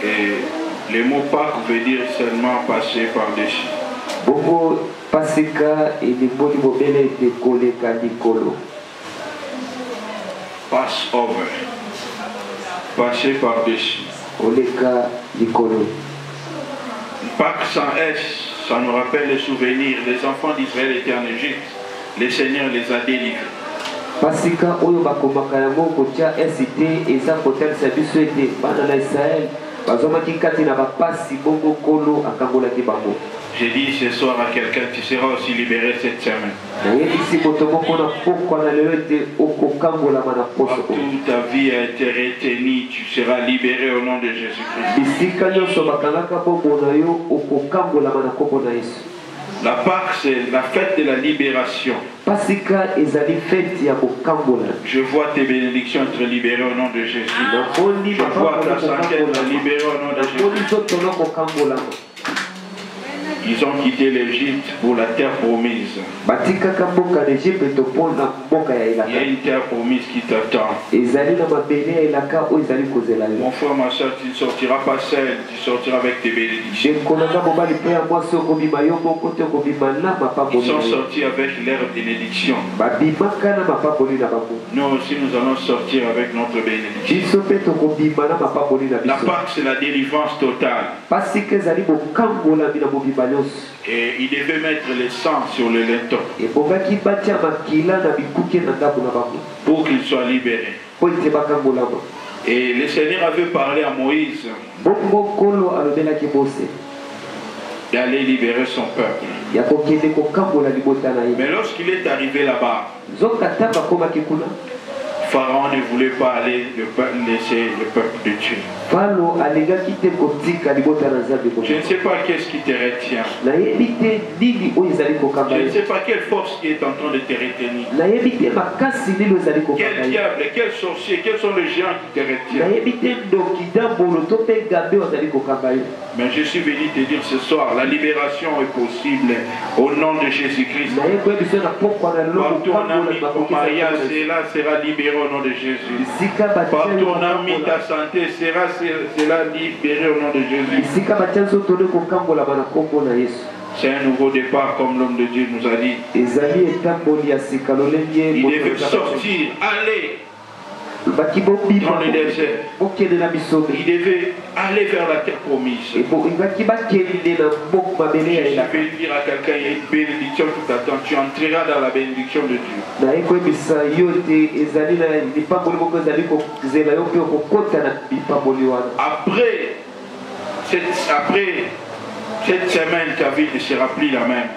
Et le mot Pâques veut dire seulement passer par-dessus. Passover. Passer par-dessus. Pâques sans S, ça nous rappelle les souvenirs. Les enfants d'Israël étaient en Égypte. Le Seigneur les a délivrés. Pasika oyo bakomaka yango kotia ST eza kotalisa biso ete bana na Israël bazomaki kati na bapasi bongo kolo akambolaki bango. J'ai dit ce soir à quelqu'un, tu seras aussi libéré cette semaine. Toute ta vie a été retenue, tu seras libéré au nom de Jésus-Christ. La Pâque, c'est la fête de la libération. Je vois tes bénédictions être libérées au nom de Jésus. Je vois ta santé être libérée au nom de Jésus. Ils ont quitté l'Égypte pour la terre promise. Il y a une terre promise qui t'attend. Mon frère, ma soeur, tu ne sortiras pas seul, tu sortiras avec tes bénédictions. Ils sont sortis avec leurs bénédictions. Nous aussi, nous allons sortir avec notre bénédiction. La Pâque, c'est la délivrance totale. Et il devait mettre le sang sur le linteau pour qu'il soit libéré. Et le Seigneur avait parlé à Moïse d'aller libérer son peuple. Mais lorsqu'il est arrivé là-bas, Pharaon ne voulait pas aller laisser le peuple de Dieu. Je ne sais pas qu'est-ce qui te retient. Je ne sais pas quelle force qui est en train de te retenir. Quel diable, quel sorcier, quels sont les géants qui te retiennent. Mais je suis venu te dire ce soir, la libération est possible au nom de Jésus-Christ. Par ton ami, ton mariage, cela sera libéré au nom de Jésus. Par ton ami, ta santé sera libérée au nom de Jésus. C'est un nouveau départ comme l'homme de Dieu nous a dit. Il devait sortir, aller dans le désert. Il devait aller vers la terre promise. Je vais dire à quelqu'un, il y a une bénédiction qui t'attend. Tu entreras dans la bénédiction de Dieu. Après cette semaine, ta vie ne sera plus la même.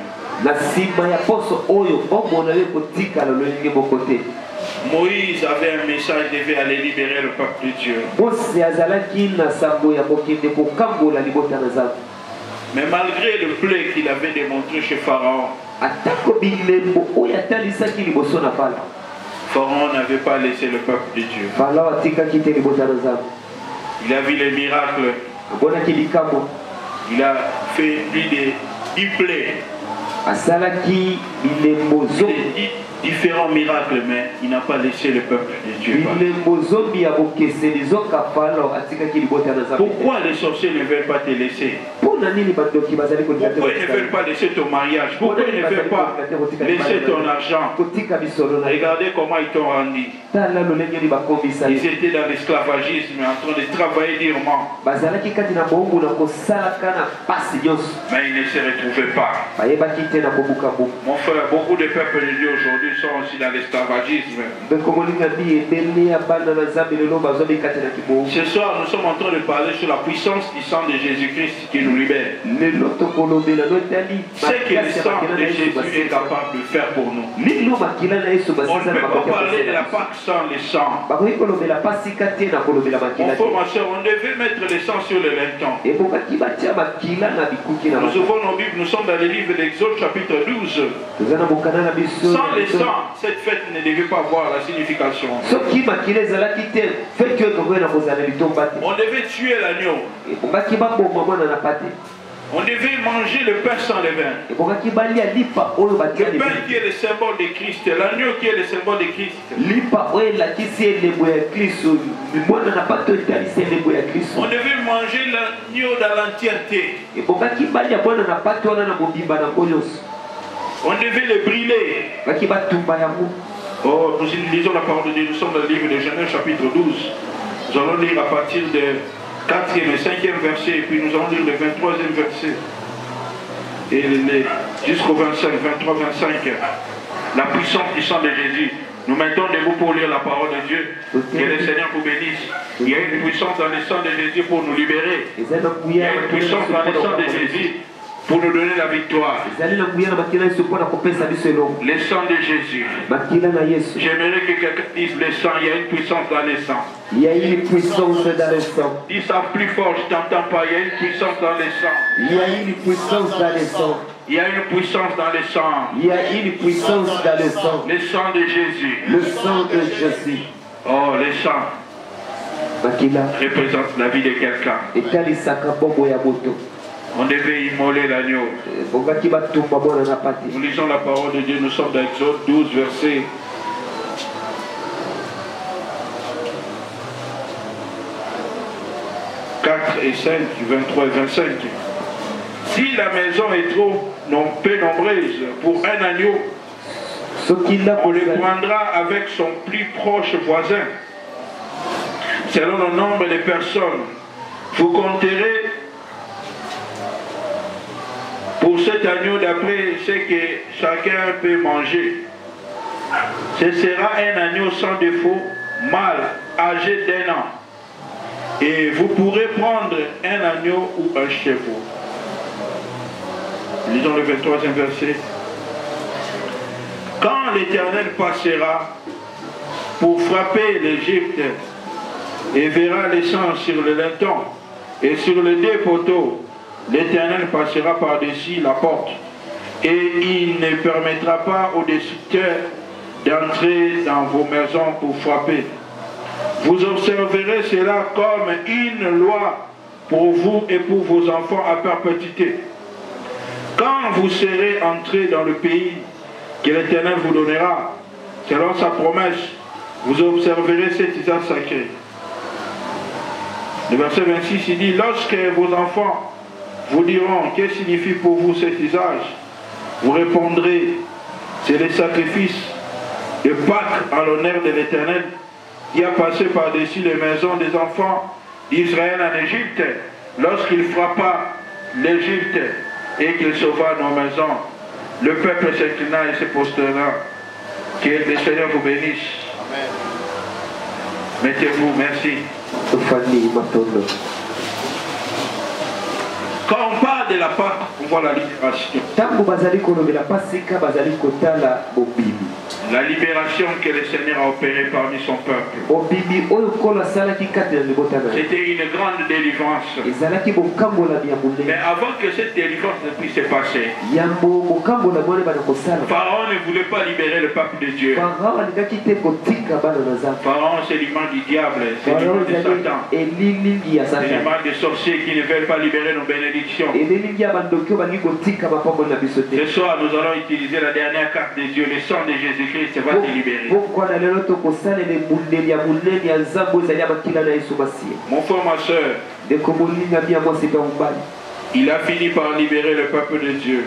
Moïse avait un message, il devait aller libérer le peuple de Dieu. Mais malgré le plaie qu'il avait démontré chez Pharaon, Pharaon n'avait pas laissé le peuple de Dieu. Il a vu les miracles. Il a fait plus de 10 plaies. Différents miracles, mais il n'a pas laissé le peuple de Dieu. Pourquoi les sorciers ne veulent pas te laisser? Pourquoi ils ne veulent pas laisser ton mariage? Pourquoi ils ne veulent pas laisser ton argent? Regardez comment ils t'ont rendu. Ils étaient dans l'esclavagisme, en train de travailler durement. Mais ils ne se retrouvaient pas. Mon frère, beaucoup de peuples de Dieu aujourd'hui sont aussi dans l'esclavagisme. Ce soir, nous sommes en train de parler sur la puissance du sang de Jésus-Christ qui nous libère. Ce que le sang de Jésus est capable de faire pour nous. On ne peut pas parler de la Pâque sans le sang. Mon frère, ma soeur, on devait mettre le sang sur le linteau. Nous ouvrons nos Bibles, nous sommes dans le livre d'Exode chapitre 12. Sans le sang, cette fête ne devait pas avoir la signification. On devait tuer l'agneau. On devait manger le pain sans levain. Le pain qui est le symbole de Christ, l'agneau qui est le symbole de Christ. On devait manger l'agneau dans l'entièreté. On devait le brûler. Oh, nous lisons la parole de Dieu, nous sommes dans le livre de Genèse chapitre 12. Nous allons lire à partir de 4e et 5e verset, et puis nous allons lire le 23e verset. Et jusqu'au 25, 23, 25. La puissance du sang de Jésus. Nous mettons debout pour lire la parole de Dieu. Que le Seigneur vous bénisse. Il y a une puissance dans le sang de Jésus pour nous libérer. Il y a une puissance dans le sang de Jésus pour nous donner la victoire. Le sang de Jésus. J'aimerais que quelqu'un dise le sang, il y a une puissance dans le sang. Il y a une puissance dans le sang. Dis ça plus fort, je t'entends pas, il y a une puissance dans le sang. Il y a une puissance dans le sang. Il y a une puissance dans le sang. Il y a une puissance dans le sang. Le sang de Jésus. Le sang de Jésus. Oh, le sang représente la vie de quelqu'un. On devait immoler l'agneau. Nous lisons la parole de Dieu, nous sommes dans Exode 12, verset 4 et 5, 23 et 25. Si la maison est trop peu nombreuse pour un agneau, on le prendra avec son plus proche voisin. Selon le nombre de personnes, vous compterez pour cet agneau d'après ce que chacun peut manger. Ce sera un agneau sans défaut, mâle, âgé d'1 an. Et vous pourrez prendre un agneau ou un chevreau. Lisons le 23e verset. Quand l'Éternel passera pour frapper l'Égypte et verra le sang sur le linteau et sur les deux poteaux, l'Éternel passera par-dessus la porte et il ne permettra pas aux destructeurs d'entrer dans vos maisons pour frapper. Vous observerez cela comme une loi pour vous et pour vos enfants à perpétuité. Quand vous serez entrés dans le pays que l'Éternel vous donnera, selon sa promesse, vous observerez cet usage sacré. Le verset 26, il dit, lorsque vos enfants vous diront, que signifie pour vous cet usage, vous répondrez, c'est le sacrifice de Pâques en l'honneur de l'Éternel qui a passé par-dessus les maisons des enfants d'Israël en Égypte, lorsqu'il frappa l'Égypte et qu'il sauva nos maisons. Le peuple s'inclina et se prosterna. Que le Seigneur vous bénisse. Amen. Mettez-vous, merci. Quand on parle de la Pâque, on voit la libération. La libération que le Seigneur a opérée parmi son peuple. C'était une grande délivrance. Mais avant que cette délivrance ne puisse se passer, Pharaon ne voulait pas libérer le peuple de Dieu. Pharaon, c'est l'image du diable, c'est l'image de Satan. C'est l'image des sorciers qui ne veulent pas libérer nos bénédictions. Ce soir, nous allons utiliser la dernière carte de Dieu, le sang de Jésus-Christ. Christ va te libérer. Mon frère, ma soeur, il a fini par libérer le peuple de Dieu.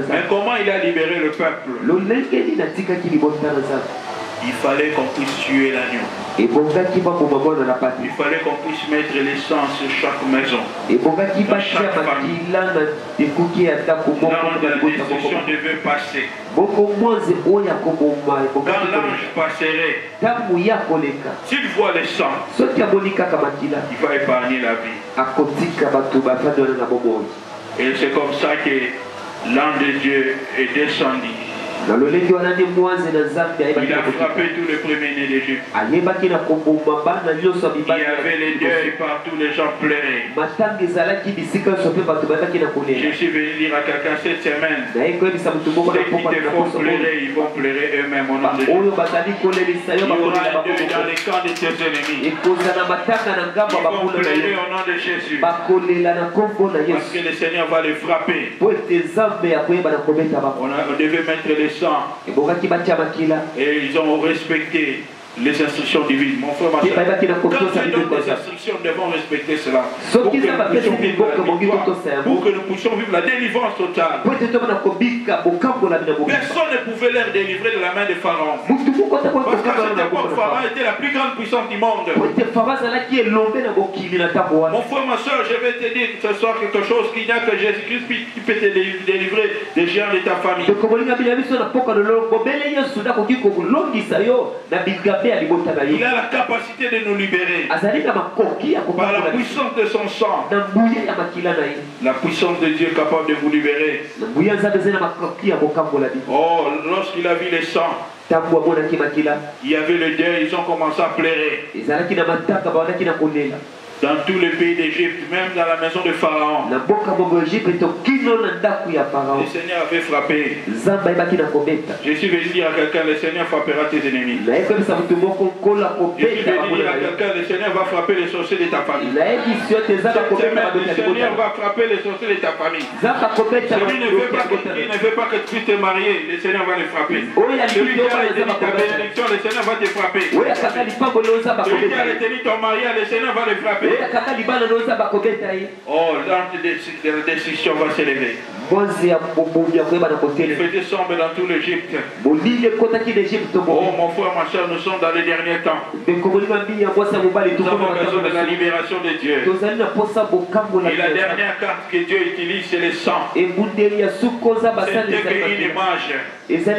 Mais comment il a libéré le peuple? Il fallait qu'on puisse tuer l'agneau. Il fallait qu'on puisse mettre les sang sur chaque maison. Dans chaque famille. Là où la destruction devait passer. Quand l'ange passerait, s'il voit le sang, il va épargner la vie. Et c'est comme ça que l'ange de Dieu est descendu. Il a frappé tous les premiers-nés d'Égypte. Il y avait les deuils partout, les gens pleuraient. Je suis venu dire à quelqu'un cette semaine, ceux qui te font pleurer, ils vont pleurer eux-mêmes au nom de Jésus. Il y aura un deuil dans les camps de tes ennemis. Ils vont pleurer au nom de Jésus. Parce que le Seigneur va les frapper. On devait mettre les sang. Et ils ont respecté les instructions divines. Mon frère, ma soeur, quand tu donnes des instructions, nous devons respecter cela. Pour que nous puissions vivre la délivrance totale. Personne ne pouvait leur délivrer de la main de Pharaon. Parce qu'à cette époque, Pharaon était la plus grande puissance du monde. Mon frère, ma soeur, je vais te dire ce soir quelque chose qu'il n'y a que Jésus-Christ qui peut te délivrer des géants de ta famille. Il a la capacité de nous libérer par la puissance de son sang. La puissance de Dieu est capable de vous libérer. Oh, lorsqu'il a vu les sangs, il y avait le deuil, ils ont commencé à pleurer. Dans tous les pays d'Égypte, même dans la maison de Pharaon, le Seigneur avait frappé. Je suis venu dire à quelqu'un, le Seigneur frappera tes ennemis. Je suis venu dire à quelqu'un, le Seigneur va frapper les sorciers de ta famille. Le Seigneur va frapper les sorciers de ta famille. Celui qui ne veut pas que tu puisses te marier, le Seigneur va les frapper. Celui qui a retenu ta bénédiction, le Seigneur va te frapper. Celui qui a retenu ton mariage, le Seigneur va les frapper. Oh, la destruction va s'élever. Il faisait sombre dans tout l'Égypte. Oh, mon frère, ma soeur, nous sommes dans les derniers temps. Nous avons besoin de la libération de Dieu. Et la dernière carte que Dieu utilise, c'est le sang. C'était qu'une image. C'était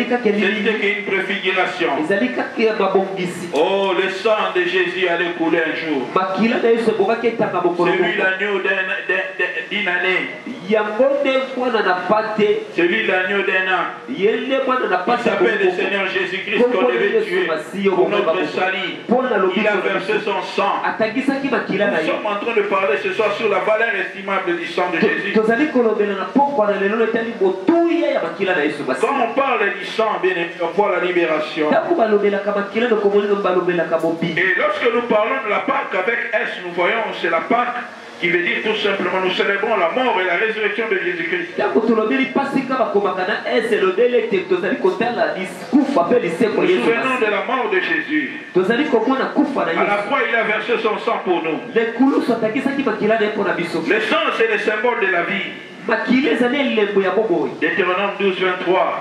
qu'une préfiguration. Oh, le sang de Jésus allait couler un jour. Celui l'agneau d'une année. Celui l'agneau d'un an. Il s'appelle le Seigneur Jésus-Christ qu'on devait tuer pour notre salut. Il a versé son sang. Nous sommes en train de parler ce soir sur la valeur estimable du sang de Jésus. Quand on parle du sang, bien aimé, on voit la libération. Et lorsque nous parlons de la Pâque avec S, nous voyons c'est la Pâque qui veut dire tout simplement nous célébrons la mort et la résurrection de Jésus-Christ. Nous souvenons de la mort de Jésus. À la fois il a versé son sang pour nous. Le sang c'est le symbole de la vie. Deutéronome 12, 23.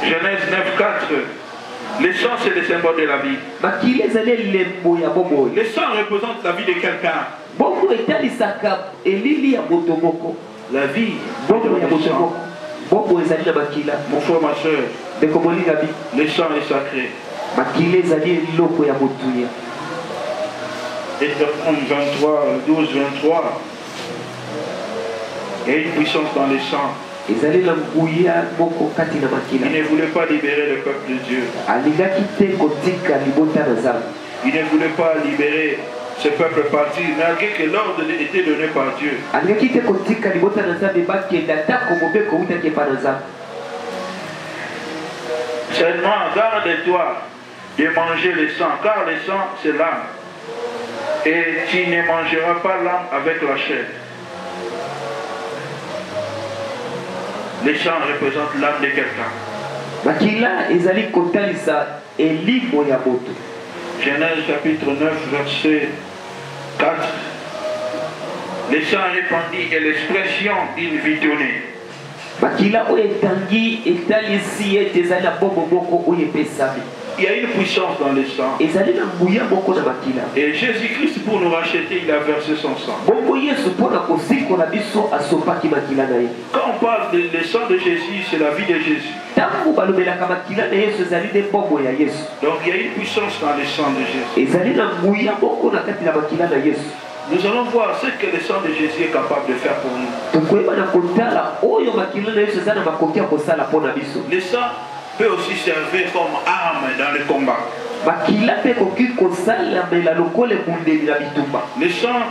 Genèse 9, 4. Le sang c'est le symbole de la vie. Le sang représente la vie de quelqu'un. La vie. Mon frère, ma soeur, le sang est sacré. Deutéronome 12, 23. Il y a une puissance dans le sang. Il ne voulait pas libérer le peuple de Dieu. Il ne voulait pas libérer ce peuple parti, malgré que l'ordre était donné par Dieu. Seulement, garde-toi de manger le sang, car le sang c'est l'âme. Et tu ne mangeras pas l'âme avec la chair. Le sang représente l'âme de quelqu'un. Genèse chapitre 9, verset 4. Le sang répandit est l'expression d'une vie donnée. Il y a une puissance dans le sang. Et Jésus-Christ, pour nous racheter, il a versé son sang. Quand on parle du sang de Jésus, c'est la vie de Jésus. Donc il y a une puissance dans le sang de Jésus. Nous allons voir ce que le sang de Jésus est capable de faire pour nous. Le sang peut aussi servir comme arme dans le combat. Le sang,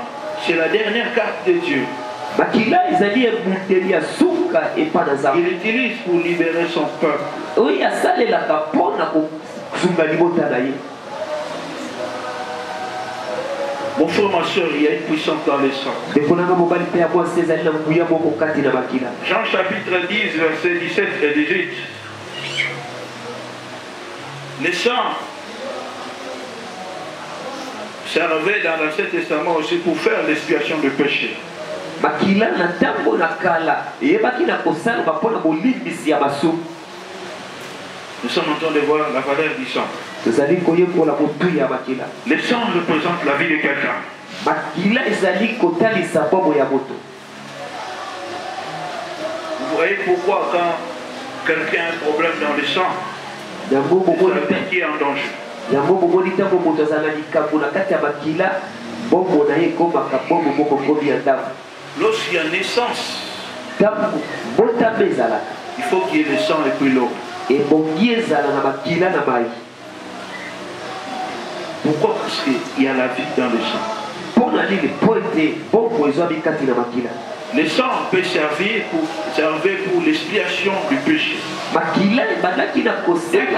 c'est la dernière carte de Dieu. Il utilise pour libérer son peuple. Mon frère, ma soeur, il y a une puissance dans le sang. Jean chapitre 10, versets 17 et 18. Le sang servait dans l'Ancien Testament aussi pour faire l'expiation du péché. Nous sommes en train de voir la valeur du sang. Le sang représente la vie de quelqu'un. Vous voyez pourquoi quand quelqu'un a un problème dans le sang, c'est la vie qui est en danger. Lorsqu'il y a naissance, il faut qu'il y ait le sang et puis l'eau. Pourquoi? Parce qu'il y a la vie dans le sang. Le sang peut servir pour l'expiation du péché. 2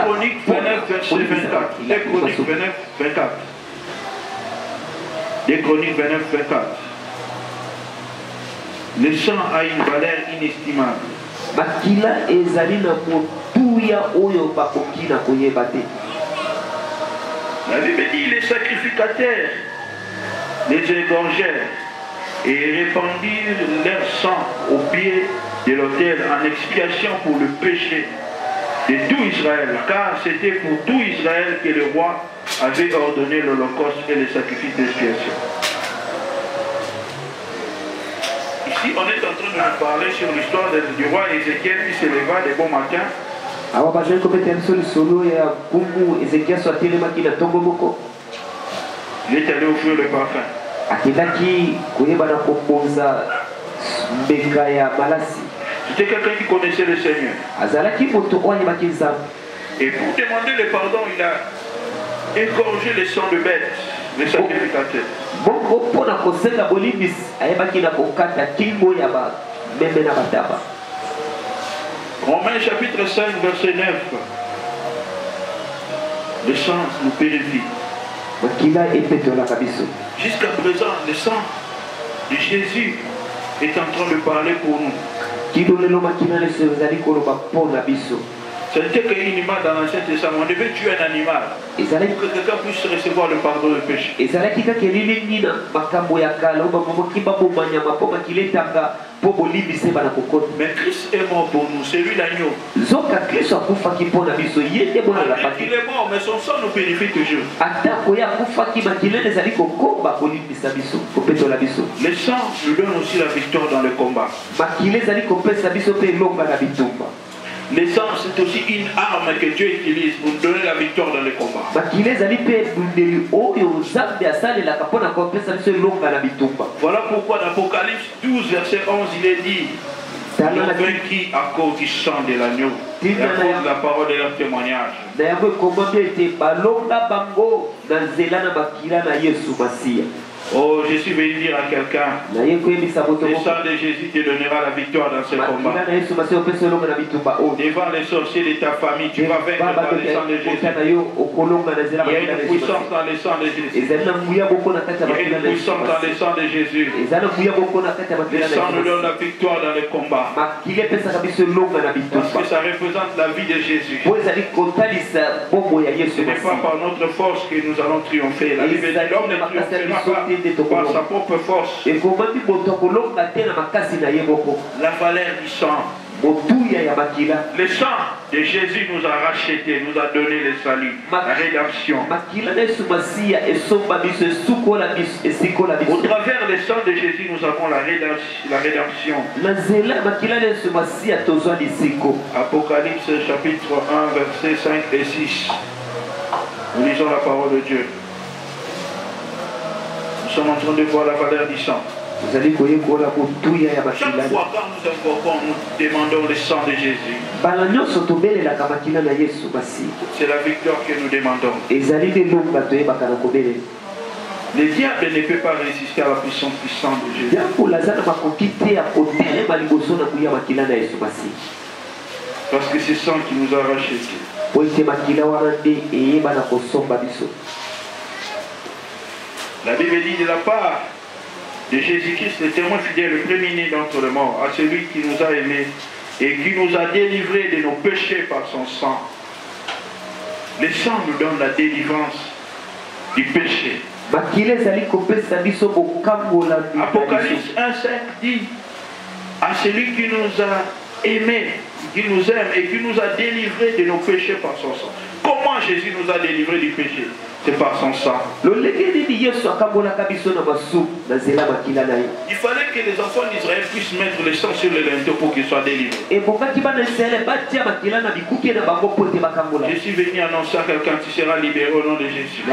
Chroniques 29, verset 24. 2 Chroniques 29, 24. 2 Chroniques 29, 24. Le sang a une valeur inestimable. La Bible dit les sacrificateurs les égorgèrent et répandirent leur sang au pied de l'autel en expiation pour le péché de tout Israël, car c'était pour tout Israël que le roi avait ordonné l'holocauste et les sacrifices d'expiation. Ici, on est en train de nous parler sur l'histoire du roi Ézéchiel qui se leva de bon matin. Il est allé offrir le parfum. C'était quelqu'un qui connaissait le Seigneur. Et pour demander le pardon, il a égorgé le sang de bête, les sacrificateurs. Romains chapitre 5, verset 9. Le sang nous purifie. Jusqu'à présent, le sang de Jésus est en train de parler pour nous. C'était qu'une image dans l'Ancien Testament. On devait tuer un animal pour que quelqu'un puisse recevoir le pardon du péché. Mais Christ est mort pour nous, c'est lui l'agneau. Il est mort, mais son sang nous purifie toujours. Le sang nous donne aussi la victoire dans le combat. Le sang, c'est aussi une arme que Dieu utilise pour nous donner la victoire dans le combat. Voilà pourquoi dans Apocalypse 12, verset 11, il est dit: ils ont vaincu à cause du sang de l'agneau et à cause de la parole de leur témoignage. Oh, je suis venu dire à quelqu'un, le sang de Jésus te donnera la victoire dans ce combat. Devant les sorciers de ta famille, tu vas vaincre par le sang de Jésus. Il y a une puissance dans le sang de Jésus. Il y a une puissance dans le sang de Jésus. Le sang nous donne la victoire dans le combat. Parce que ça représente la vie de Jésus. Ce n'est pas par notre force que nous allons triompher. La Bible dit l'homme ne triomphera pas par sa propre force. La valeur du sang. Le sang de Jésus nous a rachetés, nous a donné le salut, la rédemption. Au travers le sang de Jésus, nous avons la rédemption. Apocalypse chapitre 1, versets 5 et 6. Nous lisons la parole de Dieu. Nous sommes en train de voir la valeur du sang. Chaque fois quand nous invoquons, nous demandons le sang de Jésus. C'est la victoire que nous demandons. Le diable ne peut pas résister à la puissance du sang de Jésus. Parce que c'est le sang qui nous a rachetés. La Bible dit de la part de Jésus-Christ, le témoin fidèle, le premier-né d'entre les morts, à celui qui nous a aimés et qui nous a délivrés de nos péchés par son sang. Le sang nous donne la délivrance du péché. Apocalypse 1,5 dit à celui qui nous a aimés, qui nous aime et qui nous a délivrés de nos péchés par son sang. Comment Jésus nous a délivrés du péché? C'est par son sang. Il fallait que les enfants d'Israël puissent mettre le sang sur le linteau pour qu'ils soient délivrés. Je suis venu annoncer à quelqu'un qui sera libéré au nom de Jésus.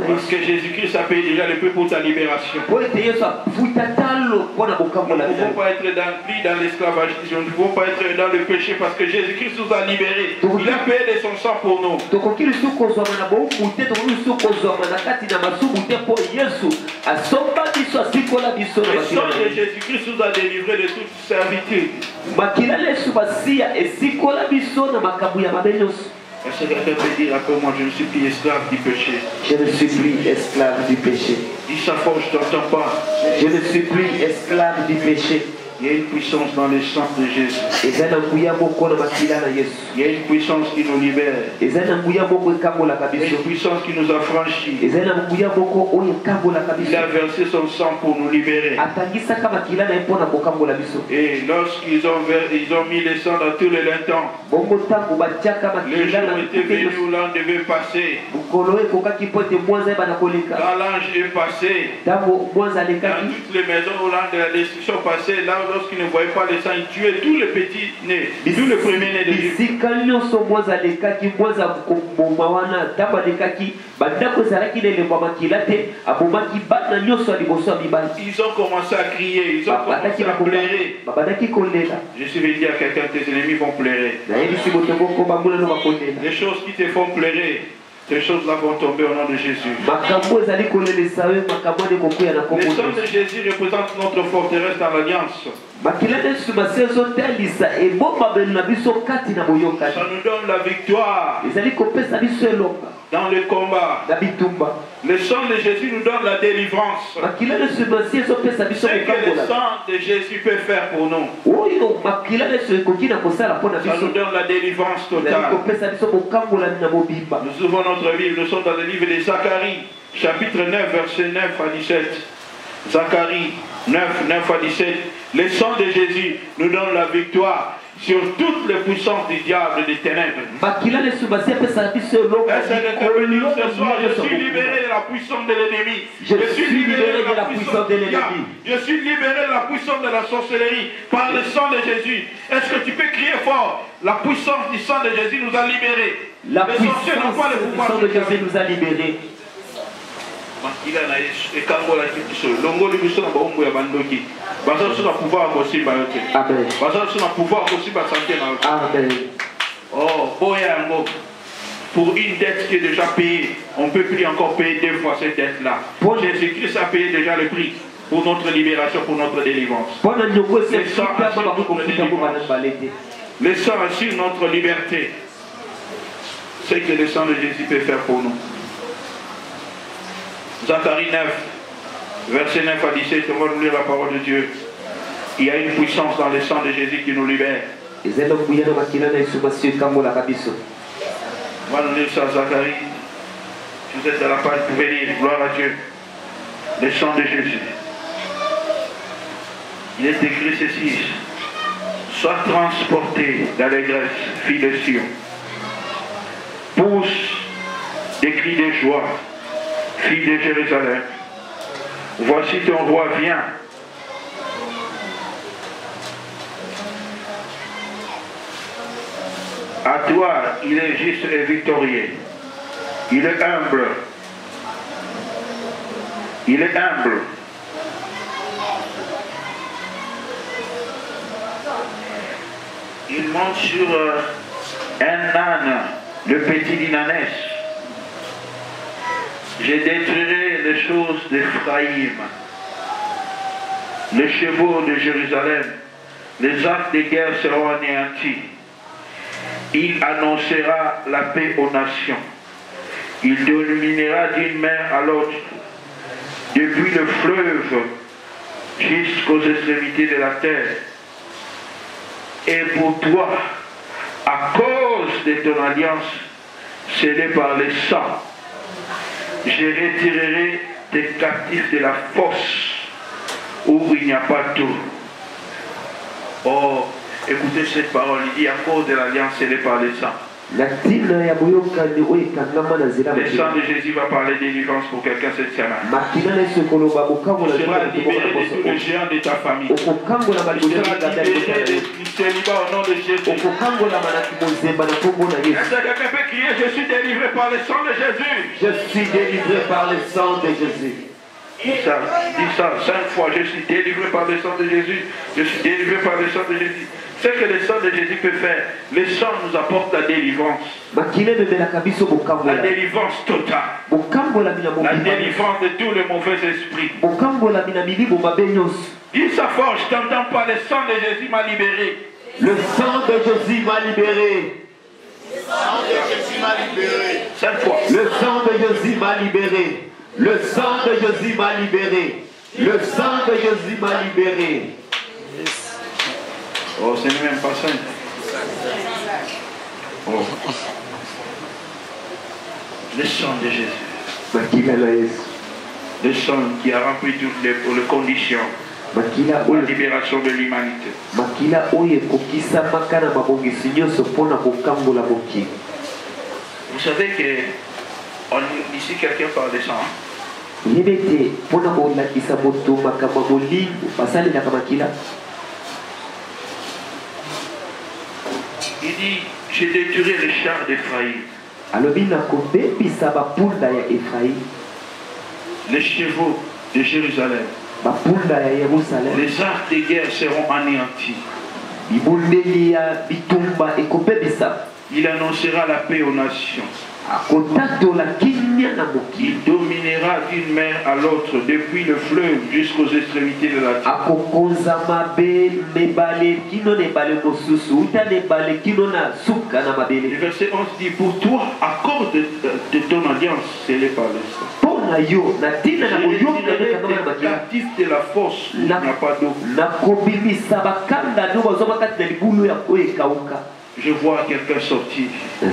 Parce que Jésus-Christ a payé déjà le prix pour ta libération. Nous ne pouvons pas être dans l'esclavagisme, nous ne pouvons pas être dans le péché parce que Jésus-Christ nous a libérés. Il a payé de son sang pour nous. Le sang de Jésus-Christ nous a délivrés de toute servitude. Est-ce que quelqu'un peut dire après moi, je ne suis plus esclave du péché? Je ne suis plus esclave du péché. Dis ça fort, je ne t'entends pas. Je ne suis plus esclave du péché. Il y a une puissance dans le sang de Jésus. Il y a une puissance qui nous libère. Il y a une puissance qui nous a franchis. Il a versé son sang pour nous libérer. Et lorsqu'ils ont mis le sang dans tous les lintons, les jours étaient venus où l'on devait passer. Quand l'ange est passé, dans toutes les maisons où l'ange de la destruction passait, là lorsqu'ils ne voyaient pas le sang, ils tuaient tous les petits nés, tous les premiers nés de Dieu. Ils ont commencé à crier, ils ont commencé à pleurer. Je suis venu dire à quelqu'un, tes ennemis vont pleurer. Les choses qui te font pleurer, ces choses-là vont tomber au nom de Jésus. Le sang de Jésus représente notre forteresse dans l'alliance. Ça nous donne la victoire dans le combat. Le sang de Jésus nous donne la délivrance. Ce que le sang de Jésus peut faire pour nous, ça nous donne la délivrance totale. Nous ouvrons notre livre, nous sommes dans le livre de Zacharie, chapitre 9, verset 9 à 17. Zacharie 9, 9 à 17. Le sang de Jésus nous donne la victoire sur toutes les puissances du diable et des ténèbres. Est-ce que ce soir, je suis libéré de la puissance de l'ennemi. Je suis libéré de la puissance de l'ennemi. Je suis libéré de la puissance de la sorcellerie par le sang de Jésus. Est-ce que tu peux crier fort? La puissance du sang de Jésus nous a libérés. La puissance du sang de Jésus nous a libérés. Pour une dette qui est déjà payée, on ne peut plus encore payer deux fois cette dette-là. Jésus-Christ a payé déjà le prix pour notre libération, pour notre délivrance. Le sang assure notre liberté. C'est que le sang de Jésus peut faire pour nous. Zacharie 9, verset 9 à 17, on va nous lire la parole de Dieu. Il y a une puissance dans le sang de Jésus qui nous libère. On va nous lire ça, Zacharie. Si vous êtes à la page, vous pouvez lire, gloire à Dieu. Le sang de Jésus. Il est écrit ceci: sois transporté d'allégresse, fille de Sion. Pousse des cris de joie, fille de Jérusalem. Voici ton roi vient. À toi, il est juste et victorieux. Il est humble Il est humble. Il monte sur un âne, le petit d'Inanès. Je détruirai les choses d'Ephraïm, les chevaux de Jérusalem, les arcs de guerre seront anéantis. Il annoncera la paix aux nations. Il dominera d'une mer à l'autre, depuis le fleuve jusqu'aux extrémités de la terre. Et pour toi, à cause de ton alliance scellée par les sangs, je retirerai tes captifs de la fosse où il n'y a pas d'eau. Oh, écoutez cette parole, il dit à cause de l'alliance scellée par les sangs. Le sang de Jésus va parler de délivrance pour quelqu'un cette semaine. Tu seras libéré de tous les géants de ta famille. Tu seras libéré du célibat au nom de Jésus. Est-ce que quelqu'un peut crier, je suis délivré par le sang de Jésus? Je suis délivré par le sang de Jésus. Dis ça 5 fois, je suis délivré par le sang de Jésus. Je suis délivré par le sang de Jésus. C'est ce que le sang de Jésus peut faire. Le sang nous apporte la délivrance. La délivrance totale. La délivrance de tous les mauvais esprits. Dis ça fort, je t'entends pas. Le sang de Jésus m'a libéré. Le sang de Jésus m'a libéré. Le sang de Jésus m'a libéré. 5 fois. Le sang de Jésus m'a libéré. Le sang de Jésus m'a libéré. Le sang de Jésus m'a libéré. Oh, ce n'est même pas simple. Oh. Le sang de Jésus. Le sang qui a rempli toutes les conditions. La libération de l'humanité. Vous savez que ici quelqu'un parle de sang. Il dit, je détruirai les chars d'Ephraïm. Les chevaux de Jérusalem. Les arcs de guerre seront anéantis. Il annoncera la paix aux nations. Il dominera d'une mer à l'autre, depuis le fleuve jusqu'aux extrémités de la terre. Le verset 11 dit, pour toi, à cause de ton alliance, scellée par le sang, je captif de la fosse où il n'y a pas d'eau. Je vois quelqu'un sortir de la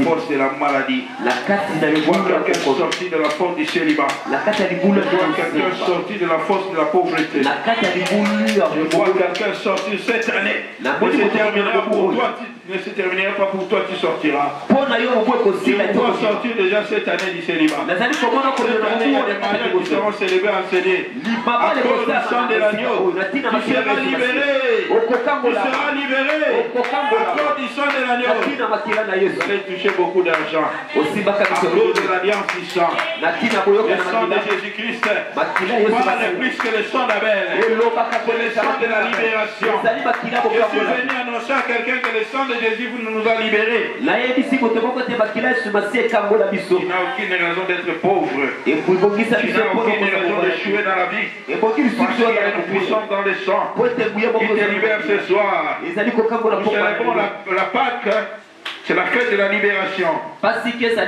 force de la maladie. Je vois quelqu'un sortir de la force du célibat. Je vois quelqu'un sortir de la force de la pauvreté. Je vois quelqu'un sortir cette année. Ne se terminera pas pour toi, tu sortiras. Tu vas sortir déjà cette année du célibat. Cette année, il y a des mariages qui seront célébrés en CD. À cause du sang de l'agneau, tu seras libéré. Tu seras libéré. À cause du sang de l'agneau, vous allez toucher beaucoup d'argent. À cause de l'alliance du sang. Le sang de Jésus-Christ parle plus que le sang d'Abel. C'est le sang de la libération. Je suis venu annoncer à quelqu'un que le sang de Jésus nous a libérés. Il n'a aucune raison d'être pauvre. Il n'a aucune raison d'échouer dans la vie. Parce qu'il y a une puissance dans le sang qui te libère ce soir. Nous célébrons la Pâque. C'est la fête de la libération. Tu seras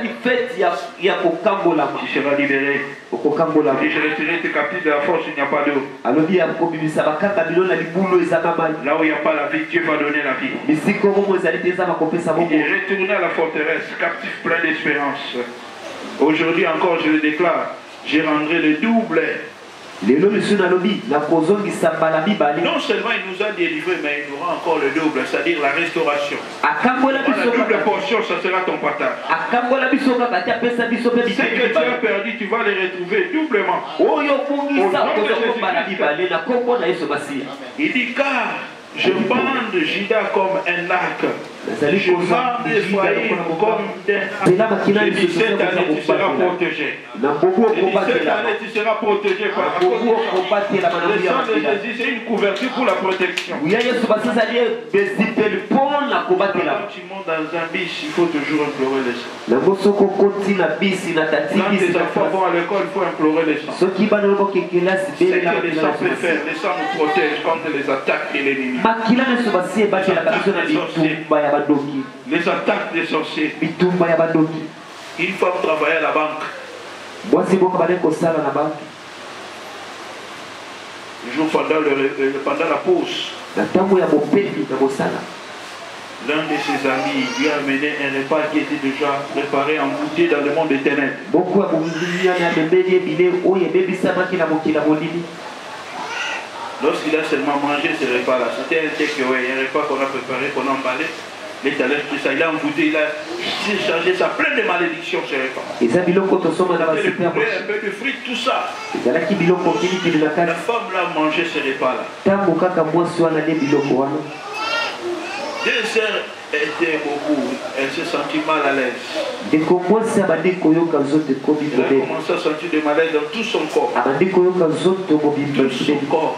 libéré. Je retirerai tes captifs de la force, il n'y a pas d'eau. Là où il n'y a pas la vie, Dieu va donner la vie. Il est retourné à la forteresse, captif plein d'espérance. Aujourd'hui encore, je le déclare, je rendrai le double. Non seulement il nous a délivrés, mais il nous rend encore le double, c'est-à-dire la restauration. La double portion, ça sera ton partage. Ce que tu as perdu, tu vas les retrouver doublement. Au nom de Jésus-Christ. Il dit, car je bande Judas comme un arc Je vends des foyers comme des 17 années, tu seras protégé. Les 17 années, tu seras protégé par la protection. Le sang de Jésus, c'est une couverture pour la protection. Quand tu montes dans un bis, il faut toujours implorer les sangs. Quand tes enfants vont à l'école, il faut implorer les sangs. C'est que les sangs peut faire. Les sangs nous protègent contre les attaques de l'ennemi. Les attaques des sorciers. Une femme travaillait à la banque. Le jour pendant la pause, l'un de ses amis lui a amené un repas qui était déjà préparé en goûter dans le monde des ténèbres. Lorsqu'il a seulement mangé ce repas-là, c'était un takeaway, un repas qu'on a préparé, qu'on a emballé. Les talents, tout ça, il a envoûté, il a chargé ça plein de malédictions ce repas. Un peu de frites, tout ça. La femme l'a mangé ce repas-là. Deux sœurs étaient beaucoup, elle se sentit mal à l'aise. Elle a commencé à sentir de malaise dans tout son corps. Tout son corps.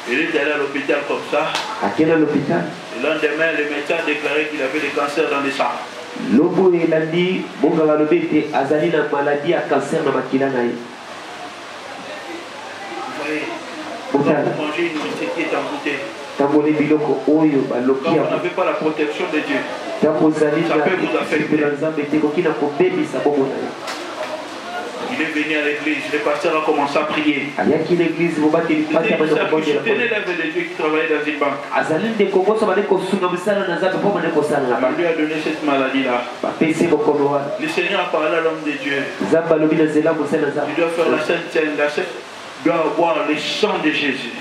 Il est allé à l'hôpital comme ça. Le lendemain, le médecin a déclaré qu'il avait des cancers dans les sangs. Vous voyez, quand vous mangez une nourriture qui est envoûtée, quand vous n'avez pas la protection de Dieu, ça peut vous affecter. Il est venu à l'église, le pasteur a commencé à prier. Il soutenait l'œuvre de Dieu qui travaillait dans une banque. Il lui a donné cette maladie-là. Le Seigneur a parlé à l'homme de Dieu. Il doit faire la sainte scène, il doit avoir le sang de Jésus.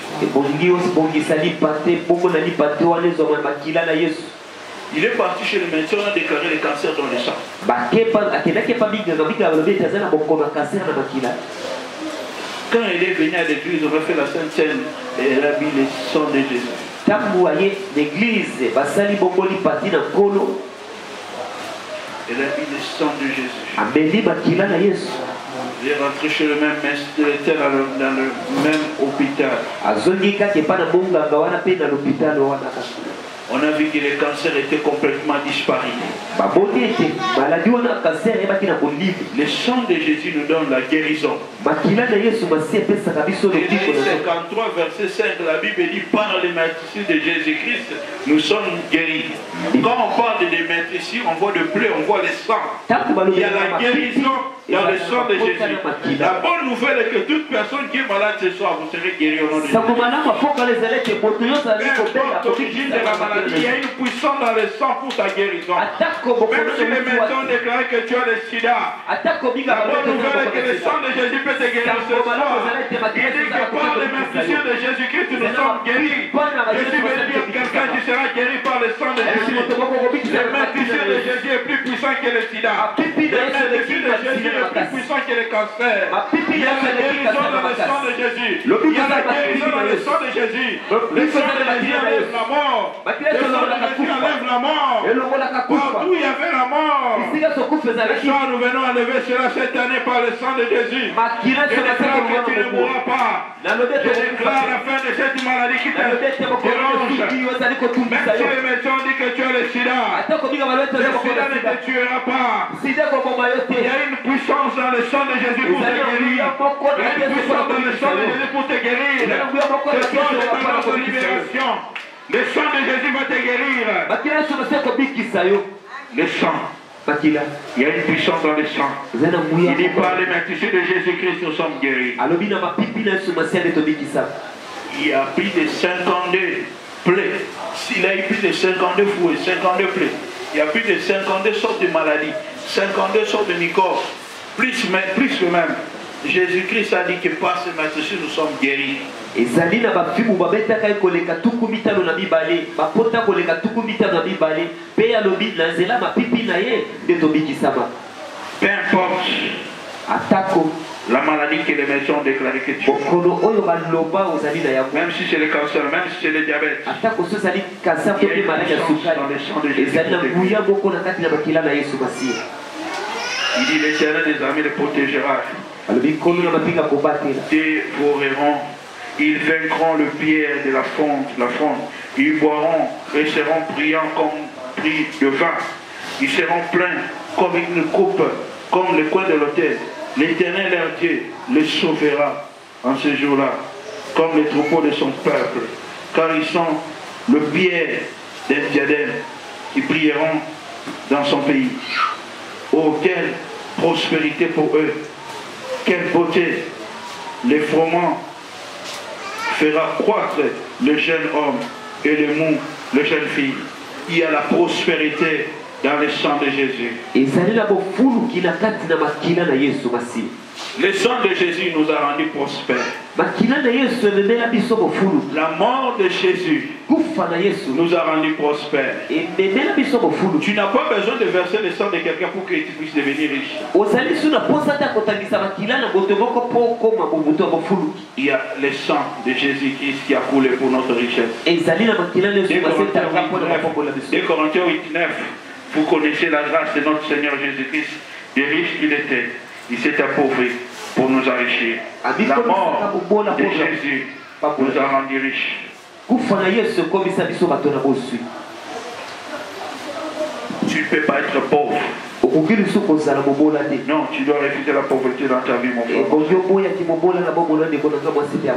Il est parti chez le médecin, on a déclaré le cancer dans le sang. Quand il est venu à l'église, on a fait la sainte scène et elle a mis le sang de Jésus. Elle a mis le sang de Jésus. Il est rentré chez le même médecin, il était dans le même hôpital. On a vu que le cancer était complètement disparu. Le sang de Jésus nous donne la guérison. Ésaïe 53, verset 5, la Bible dit par les matricides de Jésus-Christ, nous sommes guéris. Quand on parle des matricides, on voit de plaies, on voit le sang. Il y a la guérison dans le sang de Jésus. La bonne nouvelle est que toute personne qui est malade ce soir, vous serez guéri au nom de Jésus. L'origine de la maladie, il y a une puissance dans le sang pour ta guérison. Même si les médecins ont déclaré que tu as le sida, la bonne nouvelle est que le sang de Jésus peut te guérir ce soir. Il dit que par les matricides de Jésus-Christ, nous sommes guéris. Jésus veut dire que quelqu'un qui sera guéri par le sang de Jésus. Le matricide de Jésus est plus puissant que le sida. Le matricide de Jésus est plus puissant que le cancer. Il y a la guérison dans le sang de Jésus. Il y a la guérison dans le sang de Jésus. Le sang de Jésus enlève la mort. Le sang de Jésus enlève la mort. Partout il y avait la mort. Le sang, nous venons enlever cela cette année par le sang de Jésus. Je déclare que tu ne mourras pas. Je déclare la fin de cette maladie qui te dérange. Même si les médecins disent que tu as le sida, le sida ne te tuera pas. Il y a une puissance dans le sang de Jésus pour te guérir. Il y a une puissance dans le sang de Jésus pour te guérir. Ce soir, je t'annonce ton libération. Le sang de Jésus va te guérir. Le sang. Il y a une puissance dans le sang. Il dit par les matricides de Jésus-Christ, nous sommes guéris. Il y a plus de 52 plaies. Il a eu plus de 52 fouets, 52 plaies. Il y a plus de 52 sortes de maladies, 52 sortes de microbes. Plus le même. Jésus-Christ a dit que par ces matricides, nous sommes guéris. Peu importe La maladie que les médecins ont déclaré que tu as. Même si c'est le cancer, même si c'est le diabète. Il y a une puissance dans le sang de Jésus. Il dit l'Éternel des armées les protégera. Ils dévoreront. Ils vaincront le pierre de la fonte. Ils boiront et seront brillants comme pris de vin. Ils seront pleins comme une coupe, comme le coin de l'autel. L'Éternel leur Dieu les sauvera en ce jour-là, comme les troupeaux de son peuple, car ils sont le pierre d'un diadème. Ils brilleront dans son pays. Oh, quelle prospérité pour eux! Quelle beauté! L'effrement fera croître le jeune homme et le mou, le jeune fille. Il y a la prospérité dans le sang de Jésus. Le sang de Jésus nous a rendus prospères. La mort de Jésus nous a rendus prospères. Tu n'as pas besoin de verser le sang de quelqu'un pour que tu puisses devenir riche. Il y a le sang de Jésus-Christ qui a coulé pour notre richesse. 2 Corinthiens 8:9. Vous connaissez la grâce de notre Seigneur Jésus-Christ, des riches qu'il était. Il s'est appauvri pour nous enrichir. La mort de Jésus nous a rendus riches. Tu ne peux pas être pauvre. Non, tu dois refuser la pauvreté dans ta vie, mon frère.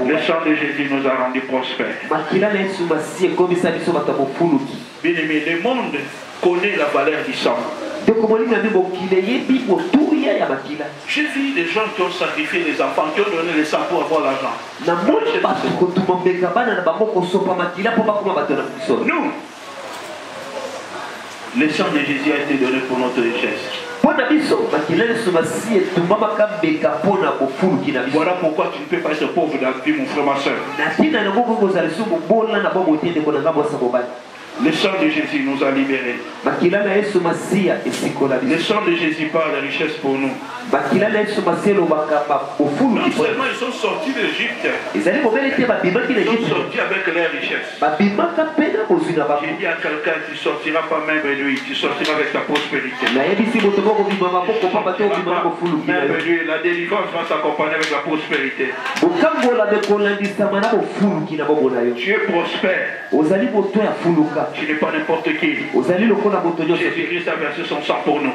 Le sang de Jésus nous a rendus prospères. Bien-aimé, le monde connaît la valeur du sang. J'ai vu des gens qui ont sacrifié des enfants, qui ont donné le sang pour avoir l'argent. Nous, le sang de Jésus a été donné pour notre richesse. Voilà pourquoi tu ne peux pas être pauvre dans la vie, mon frère, ma soeur. Le sang de Jésus nous a libérés. Le sang de Jésus parle de richesse pour nous. Non seulement ils sont sortis d'Égypte, ils sont sortis avec leur richesse. J'ai dit à quelqu'un, tu ne sortiras pas même réduit, tu sortiras avec ta prospérité. Même réduit, la délivrance va s'accompagner avec la prospérité. Tu es prospère. Tu n'es pas n'importe qui. Jésus-Christ a versé son sang pour nous.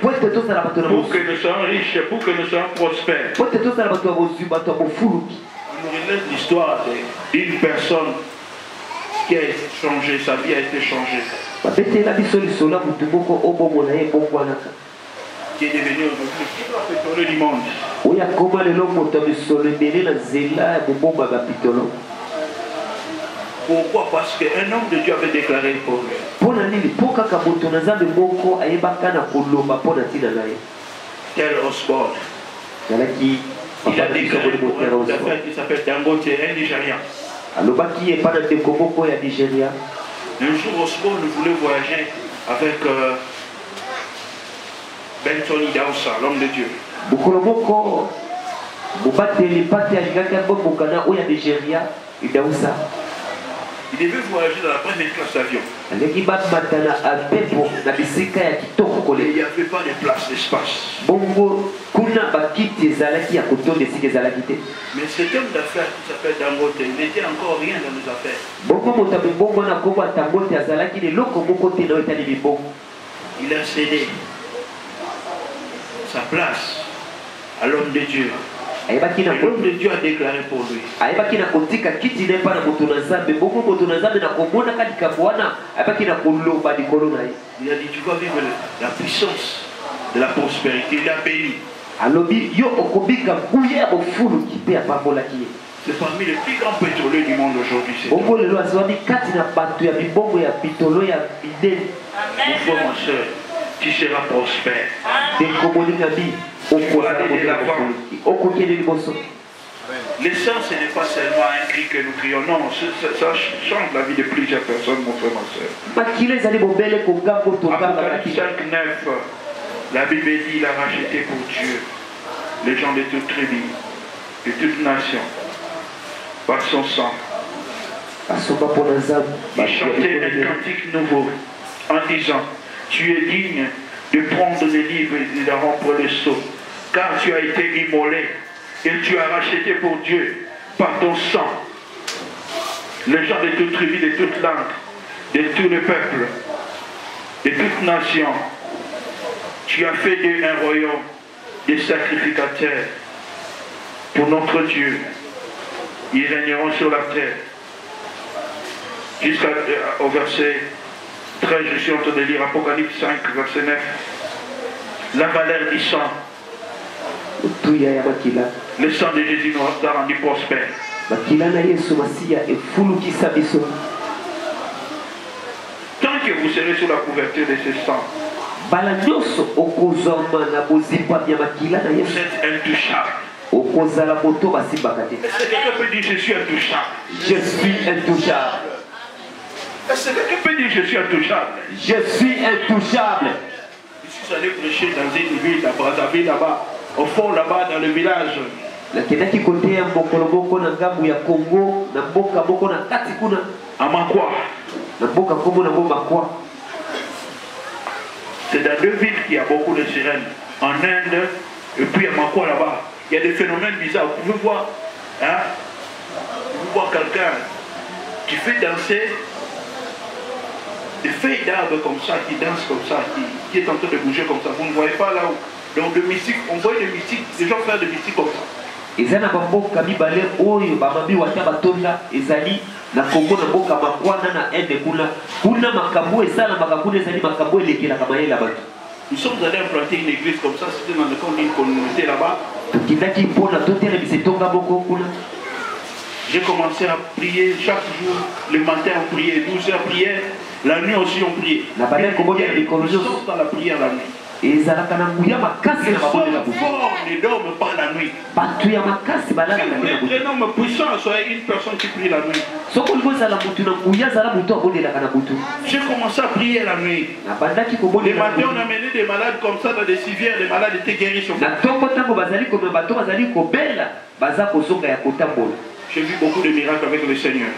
Pour que nous soyons riches. Pour que nous soyons riches. Pour que nous soyons prospères. Il nous relève l'histoire d'une personne qui a changé, sa vie a été changée. Qui est devenu le plus grand pétrolier du monde. Pourquoi? Parce qu'un homme de Dieu avait déclaré pour lui. Tel Osborne. Il a déclaré pour un affaire qui s'appelle Dangote, un Nigérian. Un jour, Osborne voulait voyager avec Benton Idaoussa, l'homme de Dieu. Il devait voyager dans la première classe d'avion. Il n'y avait pas de place, d'espace. Mais cet homme d'affaires qui s'appelle Dangote, il n'était encore rien dans nos affaires. Il a cédé sa place à l'homme de Dieu. Et l'homme de Dieu a déclaré pour lui. Il a dit, tu vas vivre la puissance de la prospérité. Il a béni. C'est parmi les plus grands pétroliers du monde aujourd'hui. Mon frère, ma soeur, tu seras prospère. Le sang, ce n'est pas seulement un cri que nous crions, non, ça change la vie de plusieurs personnes, mon frère, ma soeur. Apocalypse 5:9, La Bible dit il a racheté pour Dieu les gens de toute tribu, de toute nation, par son sang. Il chantait un cantique nouveau en disant, tu es digne de prendre les livres et de rompre le sceau, car tu as été immolé et tu as racheté pour Dieu par ton sang les gens de toute tribu, de toute langue, de tout le peuple, de toute nation. Tu as fait d'eux un royaume des sacrificateurs pour notre Dieu. Ils régneront sur la terre. Jusqu'au verset 13, je suis en train de lire Apocalypse 5, verset 9. La valeur du sang. Le sang de Jésus nous a rendu prospère. Tant que vous serez sous la couverture de ce sang, vous êtes intouchable. Est-ce que quelqu'un peut dire je suis intouchable? Je suis intouchable. Est-ce que quelqu'un peut dire je suis intouchable? Je suis intouchable. Je suis allé prêcher dans une ville à Brazzaville là-bas, au fond là-bas dans le village. À Makwa. C'est dans deux villes qu'il y a beaucoup de sirènes. En Inde, et puis à Makwa là-bas. Il y a des phénomènes bizarres. Vous pouvez voir, hein? Vous pouvez voir quelqu'un qui fait danser des feuilles d'arbres comme ça, qui danse comme ça, qui est en train de bouger comme ça. Vous ne voyez pas là où. Donc de mystique, on voit des mystiques, des gens faire des mystiques comme ça. Ezana bamboka mibale oyo bamabi wata batonda ezali na Kongo na boka makwana na ende kuna makambo esala makambo ezali makambo elekela kama yela bato. Nous sommes allés implanter une église comme ça, c'était dans le camp d'une communauté là-bas. J'ai commencé à prier chaque jour, le matin on priait, 12 heures prière, la nuit aussi on priait. Nous sommes dans la prière la nuit. Les hommes forts ne dorment pas la nuit. Si vous voulez un homme puissant, soyez une personne qui prie la nuit. J'ai commencé à prier la nuit. Les matins, on a mené des malades comme ça dans des civières, les malades étaient guéris sur place. J'ai vu beaucoup de miracles avec le Seigneur.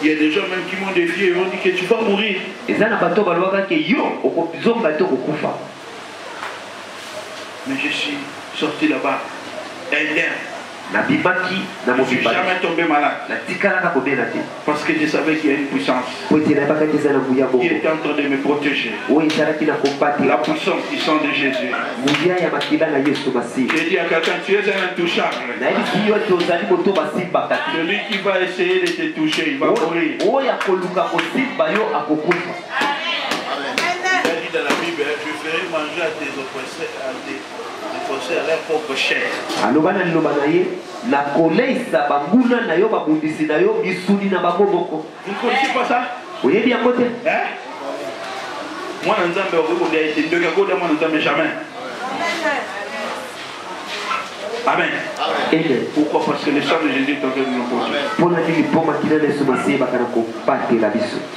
Il y a des gens même qui m'ont défié et m'ont dit que tu vas mourir. Mais je suis sorti là-bas indemne. Je ne suis jamais tombé malade. Parce que je savais qu'il y a une puissance qui était en train de me protéger. La puissance du sang de Jésus. J'ai dit à quelqu'un, tu es un intouchable. Celui qui va essayer de te toucher, il va mourir. Il a dit dans la Bible, je ferai manger à tes oppresseurs à leur propre chair. Vous ne connaissez pas ça? Hein? Moi, je ne sais jamais. Amen. Pourquoi? Parce que le sang de Jésus est en train de nous protéger. Ça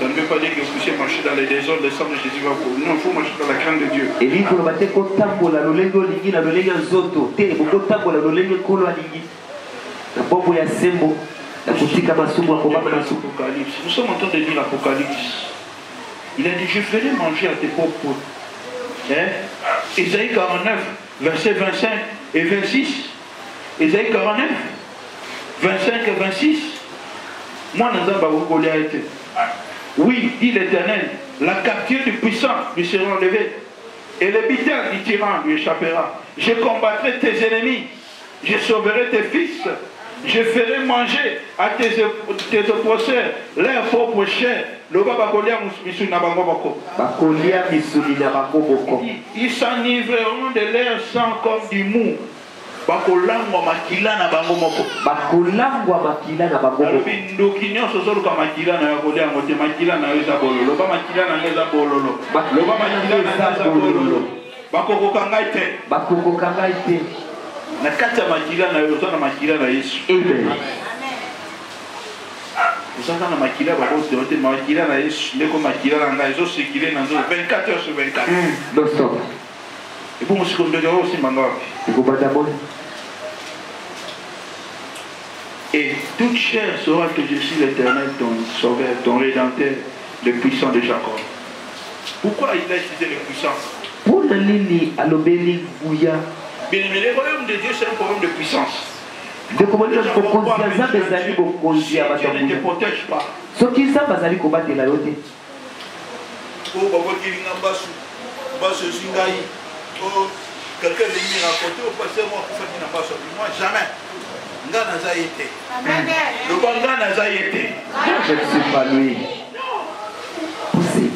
ne veut pas dire que vous puissiez marcher dans les désordres, le sang de Jésus va vous. Non, il faut marcher dans la crainte de Dieu. Nous sommes en train de lire l'Apocalypse. Il a dit, je ferai manger à tes propres. Isaïe 49, versets 25 et 26. Isaïe 49, 25 et 26. Moi, oui, dit l'Éternel, la capture du puissant lui sera enlevée, et le bitin du tyran lui échappera. Je combattrai tes ennemis, je sauverai tes fils, je ferai manger à tes oppresseurs leur propre chair. Ils s'enivreront de leur sang comme du mou. Bakolangwa makila na bango moko. Bakolangwa makila na bango moko. Ndoki nyonso zoluka makila na yakolia ngote makila na eza bololo. Ba makila na eza bololo. Loba makila na eza bololo. Bakoko kangai te. Bakoko kangai te. Na kati ya makila na yo na makila na Yesu. Amen. Vous avez un maquillage, vous maquillage, vous maquillage, 24 heures sur 24. Non, stop. Et pour moi, je suis aussi mandat. Et toute chair saura que je suis l'Éternel, ton sauveur, ton rédempteur, le puissant de Jacob. Pourquoi il a utilisé le puissant? Pour la ligne à l'obéli Bouya. Bien aimé, le royaume de Dieu, c'est un problème de puissance. De comment Dieu ne te protège pas. Ce qui s'est passé, c'est combattre la loterie. Quelqu'un vient me raconter au passé, moi, pour faire une ambassade. Moi, jamais. Nga n'a été. Le Banga n'a été. Je ne suis pas lui. Poussez.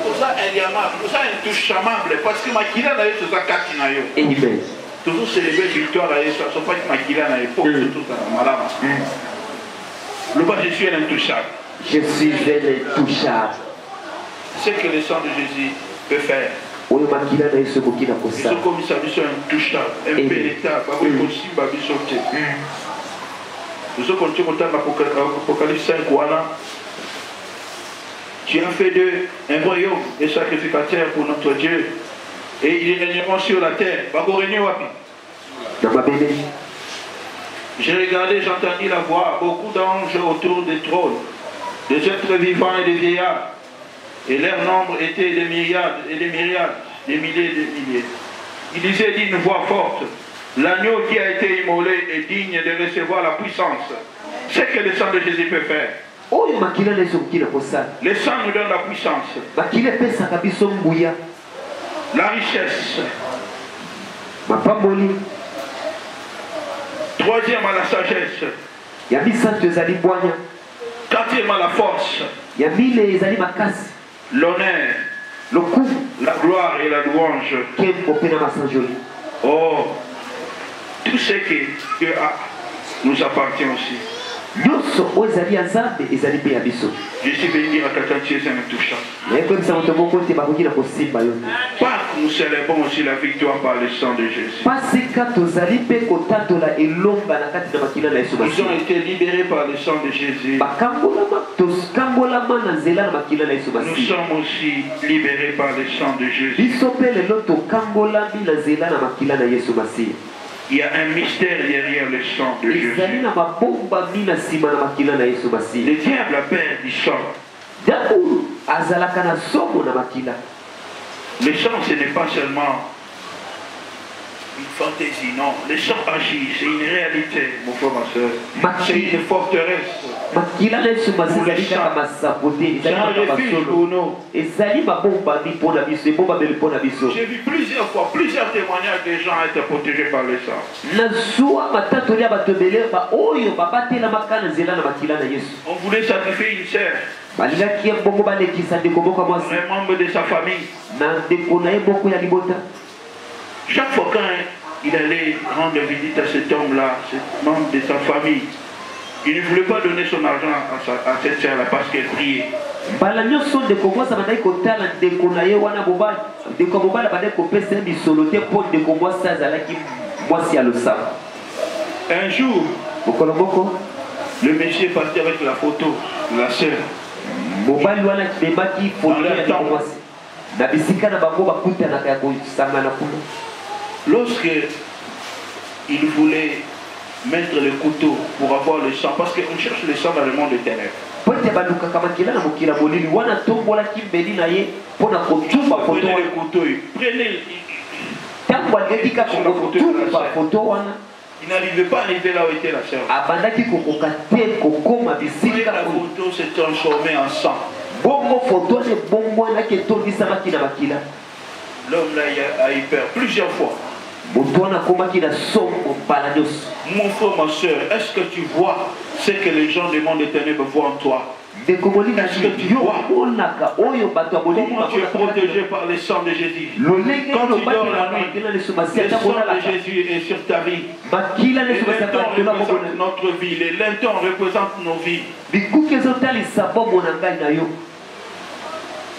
Pour ça, il y a mal. Pour ça, il touche chamable. Parce que Makila n'a eu ce sac qui n'a eu. Amen. Toujours célébrer victoire à Yeshua. Ce n'est pas que Makila n'a eu. Pour tout ça, malade. Le bas, je suis un intouchable. Je suis un intouchable. C'est ce que le sang de Jésus peut faire. Ils sont comme ça, ils sont intouchables, impénétrables, nous sommes continués dans l'Apocalypse 5. Tu as fait d'eux un royaume de sacrificateurs pour notre Dieu. Et ils régneront sur la terre. J'ai regardé, j'ai entendu la voix, beaucoup d'anges autour des trônes, des êtres vivants et des vieillards. Et leur nombre était des myriades et des myriades, des milliers et des milliers. Il disait d'une voix forte, l'agneau qui a été immolé est digne de recevoir la puissance. C'est que le sang de Jésus peut faire. Le sang nous donne la puissance. La richesse. Troisième à la sagesse. Quatrième à la force. L'honneur, le coup, la gloire et la louange. Oh, tout ce qui nous appartient aussi. Je suis venu dire à quelqu'un que tu es un intouchable. Pas que nous célébrons aussi la victoire par le sang de Jésus. Ils ont été libérés par le sang de Jésus. Nous sommes aussi libérés par le sang de Jésus. Il y a un mystère derrière le sang de Jésus. Le diable a peur du sang. Le sang, ce n'est pas seulement une fantaisie, non. Le sang agit, c'est une réalité, mon frère, ma soeur. C'est une forteresse. C'est un refuge pour nous. J'ai vu plusieurs fois, plusieurs témoignages des gens être protégés par le sang. On voulait sacrifier une sœur, un membre de sa famille. Chaque fois qu'il allait rendre visite à cet homme-là, cet membre de sa famille, il ne voulait pas donner son argent à cette sœur-là parce qu'elle priait. Un jour, le monsieur est parti avec la photo de la sœur. Lorsque il voulait mettre le couteau pour avoir le sang, parce qu'on cherche le sang dans le monde des ténèbres. Prenez le couteau, prenez. Il n'arrivait pas à arriver là où était la sœur. La photo s'est transformée en sang. L'homme là a eu peur plusieurs fois. Mon frère, ma soeur, est-ce que tu vois ce que les gens du monde des ténèbres voient en toi? Est-ce que tu vois comment tu es protégé par le sang de Jésus? Quand tu dors la nuit, le sang de Jésus est sur ta vie. Les lintons représentent notre vie. Les lintons représentent nos vies.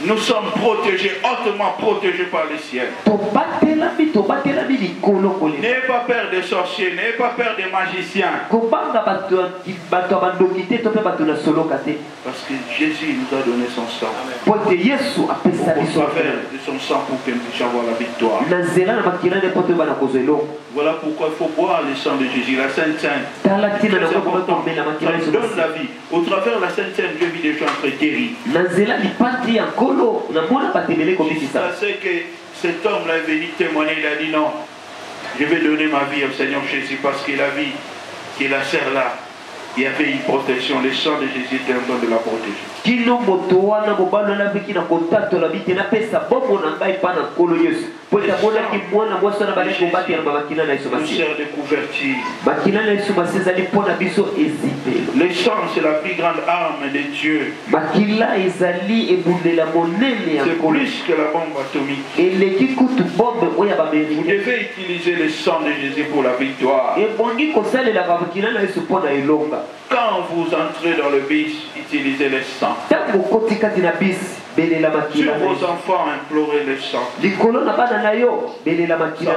Nous sommes protégés, hautement protégés par le ciel. N'ayez pas peur des sorciers, n'ayez pas peur des magiciens. Parce que Jésus nous a donné son sang. Au travers de son sang pour que nous puissions avoir la victoire. Voilà pourquoi il faut boire le sang de Jésus, la Sainte Seine. Ça donne la vie. Au travers de la Sainte Seine, Dieu vit des gens très guéris. C'est que cet homme-là est venu témoigner, il a dit non, je vais donner ma vie au Seigneur Jésus parce qu'il a vu qu'il a serre là. Il y avait une protection, le sang de Jésus était en train de la protéger. Nous sert de couverture. Le sang, c'est la plus grande arme de Dieu. C'est plus que la bombe atomique. Vous devez utiliser le sang de Jésus pour la victoire. Quand vous entrez dans le bus, utilisez le sang. Sur vos enfants, implorez le sang. Ça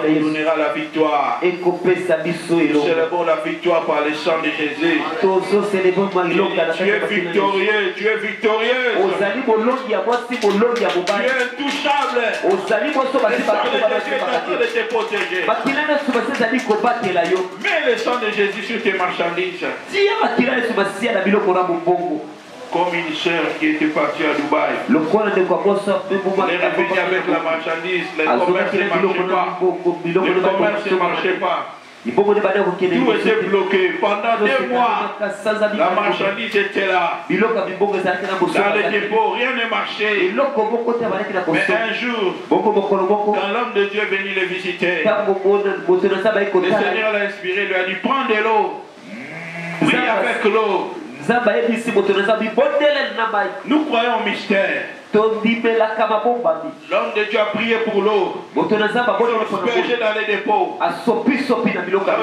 vous donnera la victoire. Célébrons la victoire par le sang de Jésus. Tu es victorieux, tu es victorieux. Tu es intouchable. Le sang de Jésus est en train de te protéger. Mets le sang de Jésus sur tes marchandises. Comme une sœur qui était partie à Dubaï. Elle est revenue avec la marchandise. Le commerce ne marchait pas. Tout était bloqué. Pendant 2 mois, la marchandise était là. Dans les dépôts, rien ne marchait. Mais un jour, quand l'homme de Dieu est venu le visiter, le Seigneur l'a inspiré, lui a dit prends de l'eau. Prie avec l'eau. Nous croyons au mystère. L'homme de Dieu a prié pour l'eau. Ils ont aspergé dans les dépôts. Là où il y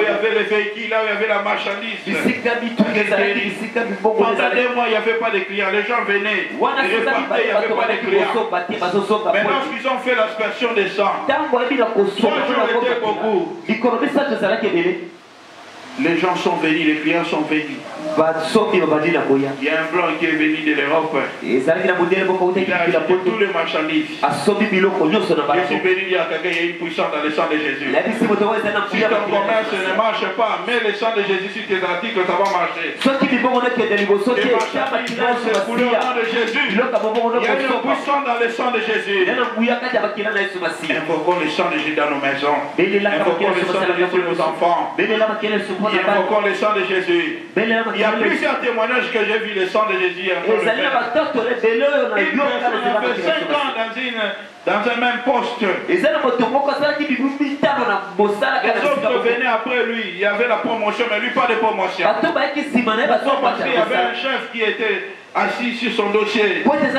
avait les véhicules, là où il y avait la marchandise. Pendant 2 mois, il n'y avait pas de clients. Les gens venaient. Ils repartaient, il n'y avait pas de clients. Maintenant, ils ont fait l'aspersion des sangs. 3 jours étaient beaucoup. Les gens sont venus, les clients sont venus. Il y a un blanc qui est venu de l'Europe. Il a acheté tous les marchandises. Je suis venu dire à quelqu'un, il y a une puissance dans le sang de Jésus. Si ton commerce ne marche pas, mets le sang de Jésus sur tes articles, ça va marcher. Les marchandises vont s'écouler au nom de Jésus. Il y a une puissance dans le sang de Jésus. Invoquons le sang de Jésus dans nos maisons. Invoquons le sang de Jésus sur nos enfants. Invoquons le sang de Jésus. Il y a plusieurs témoignages que j'ai vu le sang de Jésus. Une personne a fait 5 ans dans un même poste. Les autres venaient après lui. Il y avait la promotion, mais lui pas de promotion. Parce qu'il y avait un chef qui était assis sur son dossier. Il ne voulait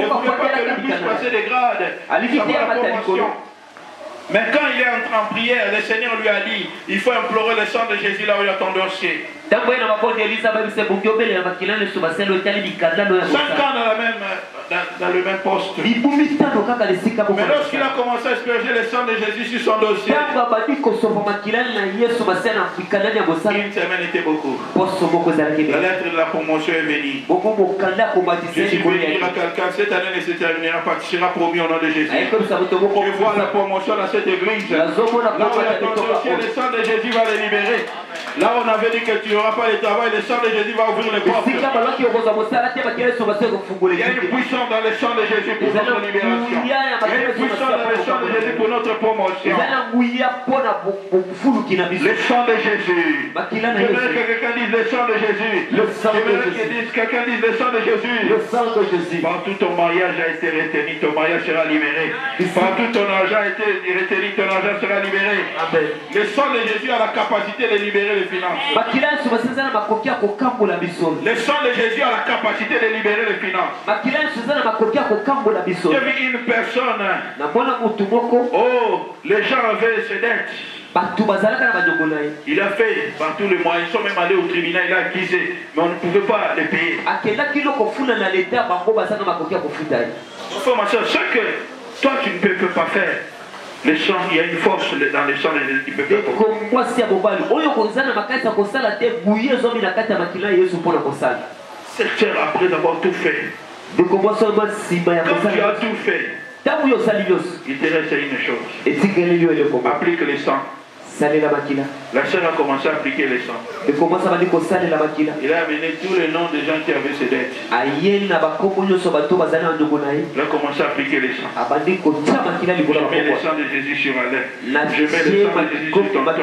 pas que lui puisse passer des grades. La promotion. Mais quand il est entré en prière, le Seigneur lui a dit, il faut implorer le sang de Jésus là où il y a ton dossier. 5 ans dans le même poste. Mais lorsqu'il a commencé à asperger le sang de Jésus sur son dossier, une semaine était beaucoup. La lettre de la promotion est venue. Je suis venu dire à quelqu'un, cette année ne se terminera pas, tu seras promis au nom de Jésus. Je vois la promotion dans cette église. Là où il y a ton dossier, le sang de Jésus va le libérer. Là où on avait dit que tu n'auras pas de travail, le sang de Jésus va ouvrir les portes. Il y a une puissance dans le sang de Jésus pour notre libération. Il y a une puissance dans le sang de Jésus pour notre promotion. Le sang de Jésus. Je voudrais que quelqu'un dise le sang de Jésus. Je voudrais que quelqu'un dise le sang de Jésus. Partout ton mariage a été retenu, ton mariage sera libéré. Partout ton argent a été retenu, ton argent sera libéré. Le sang de Jésus a la capacité de libérer les finances. Le sang de Jésus a la capacité de libérer les finances. J'ai vu une personne. Oh, les gens avaient ses dettes. Il a fait par tous les moyens, ils sont même allés au tribunal, il a accusé, mais on ne pouvait pas les payer. Enfin, ma soeur, ce que toi tu ne peux pas faire, le sang, il y a une force dans le sang de Jésus qui peut faire. Cette sœur, après avoir tout fait, quand tu as tout fait, il te reste une chose. Applique le sang. La sœur a commencé à appliquer le sang. Il a amené tous les noms des gens qui avaient ces dettes. Il a commencé à appliquer le sang. Je mets le sang de Jésus sur Alain. Je mets le sang de Jésus sur ton corps.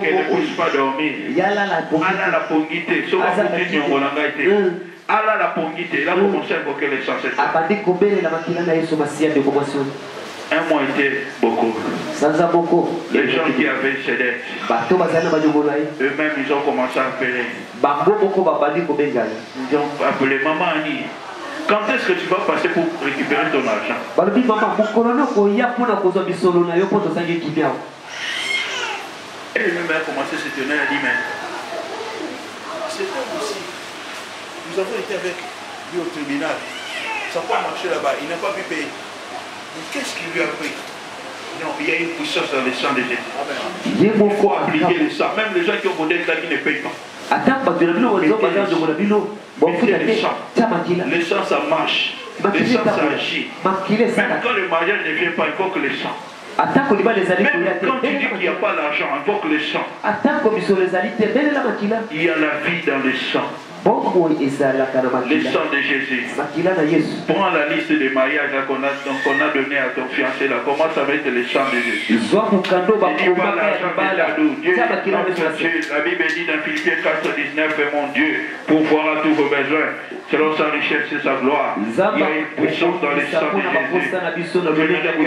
Qu'elle ne puisse pas dormir. Allah la pongité. Allah la pongité. Il a commencé à invoquer le sang. Un mois était beaucoup. Les gens qui avaient ces dettes, eux-mêmes ils ont commencé à appeler. Ils ont appelé Maman Annie. Quand est-ce que tu vas passer pour récupérer ton argent? Et lui-même a commencé à se tenir et a dit, mais c'est pas possible. Nous avons été avec lui au tribunal. Ça n'a pas marché là-bas. Il n'a pas pu payer. Qu'est-ce qu'il lui a pris? Non, il y a une puissance dans le sang de Jésus. Il faut appliquer le sang. Même les gens qui ont mon dette là qui ne payent pas. Le sang, ça marche. Le sang, ça agit. Même quand le mariage ne vient pas, il faut que le sang. Même quand tu dis qu'il n'y a pas l'argent, il faut que le sang. Il y a la vie dans le sang. Le sang de Jésus. Prends la liste des mariages qu'on a donné à ton fiancé là. Commence avec le sang de Jésus. Il pas l'argent Dieu, notre Dieu. La Bible dit dans Philippiens 4:19, mon Dieu, pour voir à tous vos besoins, selon sa richesse et sa gloire. Il y a une puissance dans le sang de Jésus.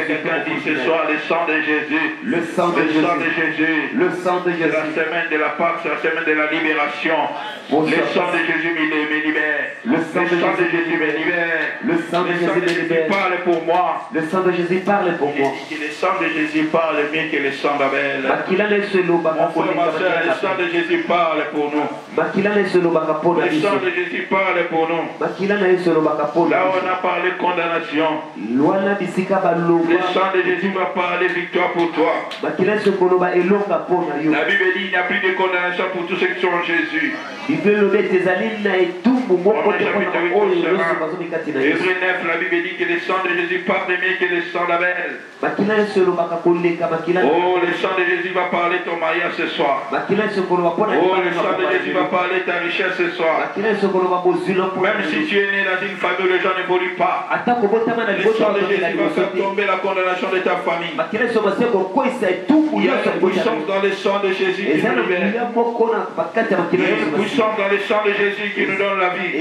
Quelqu'un dit ce soir le sang de Jésus. Le sang de Jésus. Le sang de Jésus. C'est la semaine de la Pâque, c'est la semaine de la libération. Le sang de Jésus me libère. Le sang de Jésus me libère. Le sang de Jésus parle pour moi. Le sang de Jésus parle pour moi. Le sang de Jésus parle mieux que le sang d'Abel. Mon frère, ma soeur, le sang de Jésus parle pour nous. Le sang de Jésus parle pour nous. Là où on a parlé condamnation, le sang de Jésus va parler victoire pour toi. La Bible dit il n'y a plus de condamnation pour tous ceux qui sont en Jésus. Hébreux 9, la Bible dit que le sang de Jésus parle mieux que le sang d'Abel. Oh, le sang de Jésus va parler ton mariage ce soir. Oh, le sang de Jésus va parler ta richesse ce soir. Même si tu es né dans une famille où les gens n'évoluent pas, le sang de Jésus va faire tomber la condamnation de ta famille. Il y a une puissance dans le sang de Jésus qui nous libère. Il y a une puissance dans le sang de Jésus qui nous donne la vie.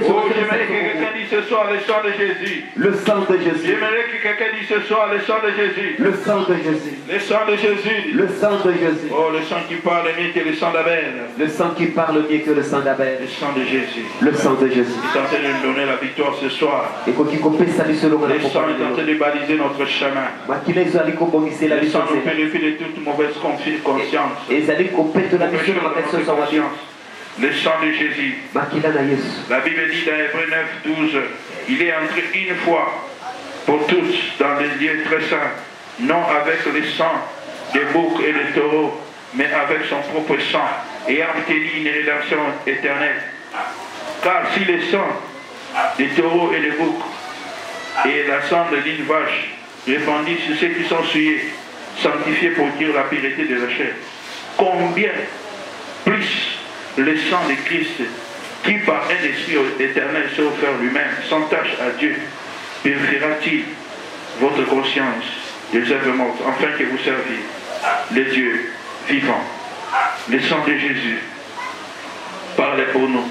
Oh, j'aimerais que quelqu'un dise ce soir le sang de Jésus. Le sang de Jésus. J'aimerais que quelqu'un dise ce soir le sang de Jésus. Le sang de Jésus. Le sang de Jésus. Le sang de Jésus. Oh, le sang qui parle mieux que le sang d'Abel. Le sang qui parle mieux que le sang d'Abel. Le sang de Jésus. Le sang de Jésus. Il est en train de nous donner la victoire ce soir. Le sang est en train de baliser notre chemin. Le sang nous purifie de toute mauvaise conscience. Le sang de Jésus. La Bible dit dans Hébreux 9:12, il est entré une fois pour tous dans les lieux très saints, non avec le sang des boucs et des taureaux, mais avec son propre sang, ayant obtenu une rédemption éternelle. Car si le sang des taureaux et des boucs et la cendre d'une vache répandue sur ceux qui sont souillés, sanctifiés pour dire la pureté de la chair, combien plus le sang de Christ, qui par un esprit éternel s'est offert lui-même, sans tâche à Dieu, purifiera-t-il votre conscience des œuvres mortes, afin que vous serviez le Dieu vivant. Le sang de Jésus parle pour nous.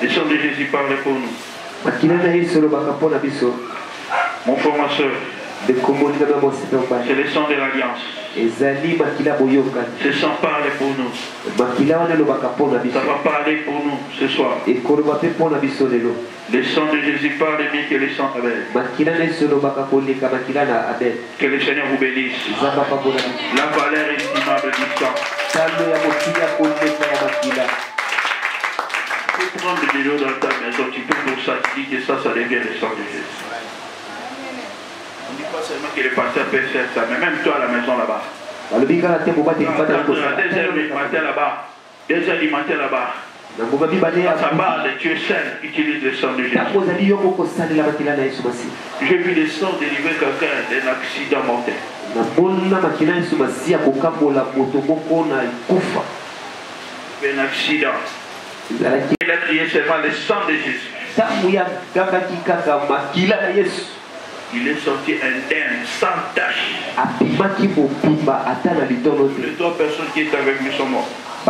Le sang de Jésus parle pour nous. Mon frère, ma soeur, c'est le sang de l'alliance. Ce sang parle pour nous. Ça va parler pour nous ce soir. Le sang de Jésus parle mieux que le sang d'Abel. Que le Seigneur vous bénisse. La valeur estimable du sang. prendre de l'eau dans ta maison, tu peux pour ça, tu dis que ça devient le sang de Jésus. On ne dit pas seulement que le pasteur peut faire ça, mais même toi à la maison là-bas. À 2h du matin là-bas, 2h du matin là-bas. Ça parle, tu es seul, utilise le sang de Jésus. J'ai vu le sang délivrer quelqu'un d'un accident mortel. Un accident. Il a crié seulement le sang de Jésus. Il est sorti indemne, sans tache. Les 3 personnes qui étaient avec lui sont mortes. Il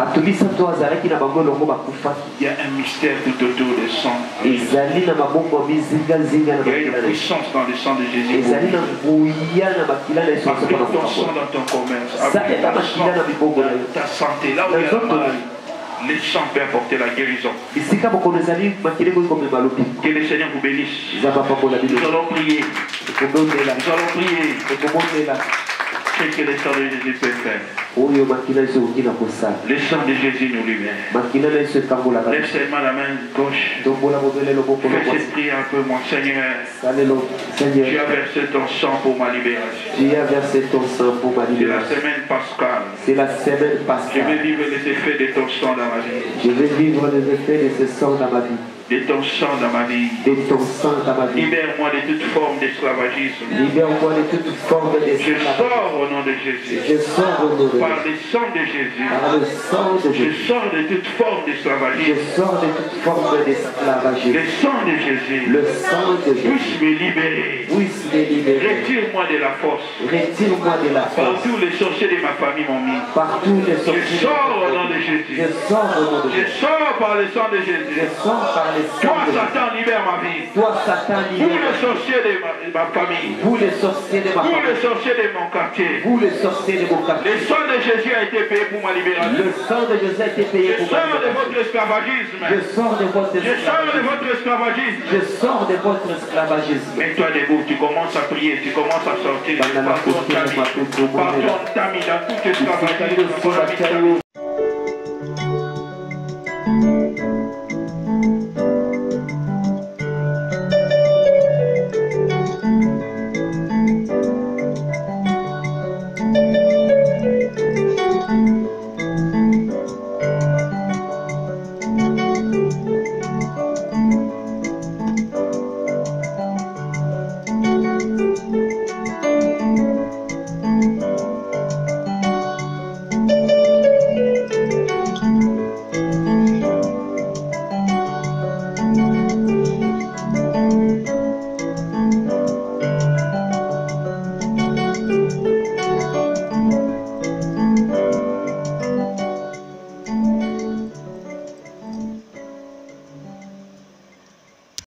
y a un mystère tout autour du sang. Il y a une puissance dans le sang de Jésus. Applique ton sang dans ton commerce. Applique ton sang dans ta santé. Là où il y a le mal, le sang peut apporter la guérison. Que le Seigneur vous bénisse. Nous allons prier. Nous allons prier. Ce que le sang de Jésus peut faire. Le sang de Jésus nous libère. Lève seulement la main gauche. Fais cette prière un peu, mon Seigneur. Tu as versé ton sang pour ma libération. C'est la semaine pascale. Je vais vivre les effets de ton sang dans ma vie. De ton sang dans ma vie. Libère-moi de toute forme d'esclavagisme. Je sors au nom de Jésus. Par le sang de Jésus. Je sors de toute forme d'esclavagisme. Le sang de Jésus. Puisse me libérer. Retire-moi de la force. Partout les sorciers de ma famille m'ont mis. Je sors au nom de Jésus. Je sors par le sang de Jésus. Toi, Satan, libère ma vie. Vous les sorciers de ma famille. Vous les sorciers de mon quartier. Le sang de Jésus a été payé pour ma libération. Je sors de votre esclavagisme. Je sors de votre esclavagisme. Mets-toi debout, tu commences à prier, tu commences à sortir par ton tamis, dans tout esclavagisme.